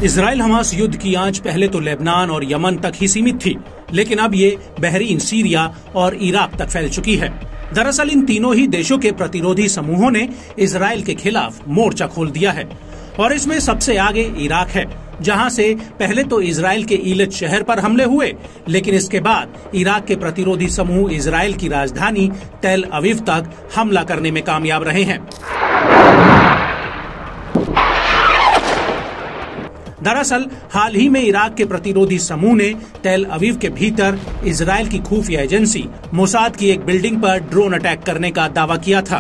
Israel Hamas युद्ध की आंच पहले तो लेबनान और यमन तक ही सीमित थी, लेकिन अब ये बहरीन, सीरिया और इराक तक फैल चुकी है। दरअसल इन तीनों ही देशों के प्रतिरोधी समूहों ने इजराइल के खिलाफ मोर्चा खोल दिया है और इसमें सबसे आगे इराक है, जहां से पहले तो इजराइल के ईलत शहर पर हमले हुए, लेकिन इसके बाद इराक के प्रतिरोधी समूह इजराइल की राजधानी तेल अवीव तक हमला करने में कामयाब रहे हैं। दरअसल हाल ही में इराक के प्रतिरोधी समूह ने तेल अवीव के भीतर इजराइल की खुफिया एजेंसी मोसाद की एक बिल्डिंग पर ड्रोन अटैक करने का दावा किया था।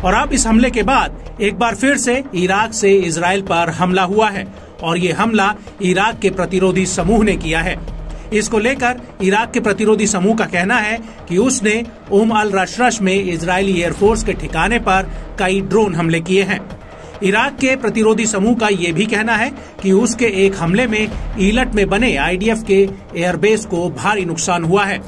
और अब इस हमले के बाद एक बार फिर से इराक से इजराइल पर हमला हुआ है और ये हमला इराक के प्रतिरोधी समूह ने किया है। इसको लेकर इराक के प्रतिरोधी समूह का कहना है कि उसने अल रशरश में इजरायली एयरफोर्स के ठिकाने पर कई ड्रोन हमले किए हैं। इराक के प्रतिरोधी समूह का ये भी कहना है कि उसके एक हमले में ईलट में बने आईडीएफ के एयरबेस को भारी नुकसान हुआ है।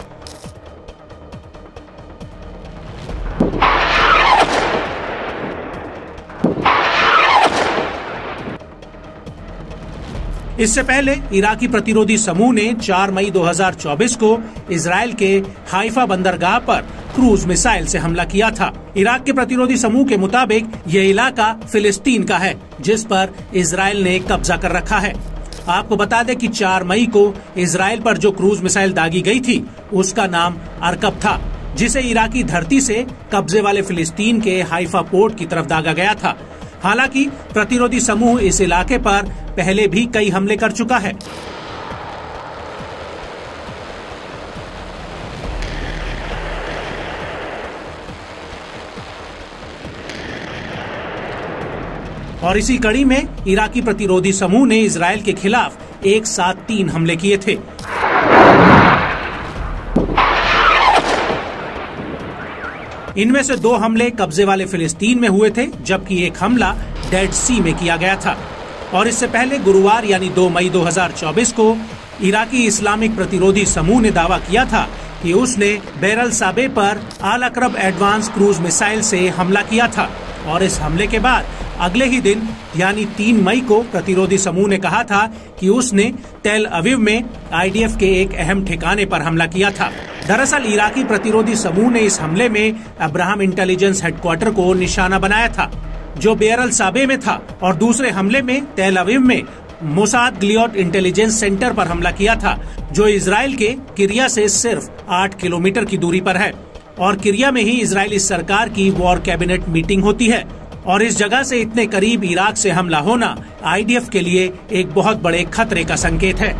इससे पहले इराकी प्रतिरोधी समूह ने 4 मई 2024 को इजराइल के हाइफा बंदरगाह पर क्रूज मिसाइल से हमला किया था। इराक के प्रतिरोधी समूह के मुताबिक ये इलाका फिलिस्तीन का है, जिस पर इजराइल ने कब्जा कर रखा है। आपको बता दें कि 4 मई को इजराइल पर जो क्रूज मिसाइल दागी गई थी, उसका नाम अरकब था, जिसे इराकी धरती से कब्जे वाले फिलिस्तीन के हाइफा पोर्ट की तरफ दागा गया था। हालांकि प्रतिरोधी समूह इस इलाके पर पहले भी कई हमले कर चुका है। और इसी कड़ी में इराकी प्रतिरोधी समूह ने इजराइल के खिलाफ एक साथ 3 हमले किए थे। इनमें से 2 हमले कब्जे वाले फिलिस्तीन में हुए थे, जबकि एक हमला डेड सी में किया गया था। और इससे पहले गुरुवार यानी 2 मई 2024 को इराकी इस्लामिक प्रतिरोधी समूह ने दावा किया था कि उसने बेर अल साबे पर अल अकरब एडवांस क्रूज मिसाइल से हमला किया था। और इस हमले के बाद अगले ही दिन यानी 3 मई को प्रतिरोधी समूह ने कहा था कि उसने तेल अवीव में आईडीएफ के एक अहम ठिकाने पर हमला किया था। दरअसल इराकी प्रतिरोधी समूह ने इस हमले में अब्राहम इंटेलिजेंस हेडक्वार्टर को निशाना बनाया था, जो बेर अल साबे में था, और दूसरे हमले में तेल अवीव में मोसाद ग्लियोट इंटेलिजेंस सेंटर पर हमला किया था, जो इजराइल के किरिया से सिर्फ 8 किलोमीटर की दूरी पर है। और किरिया में ही इजरायली सरकार की वॉर कैबिनेट मीटिंग होती है। और इस जगह से इतने करीब इराक से हमला होना आईडीएफ के लिए एक बहुत बड़े खतरे का संकेत है।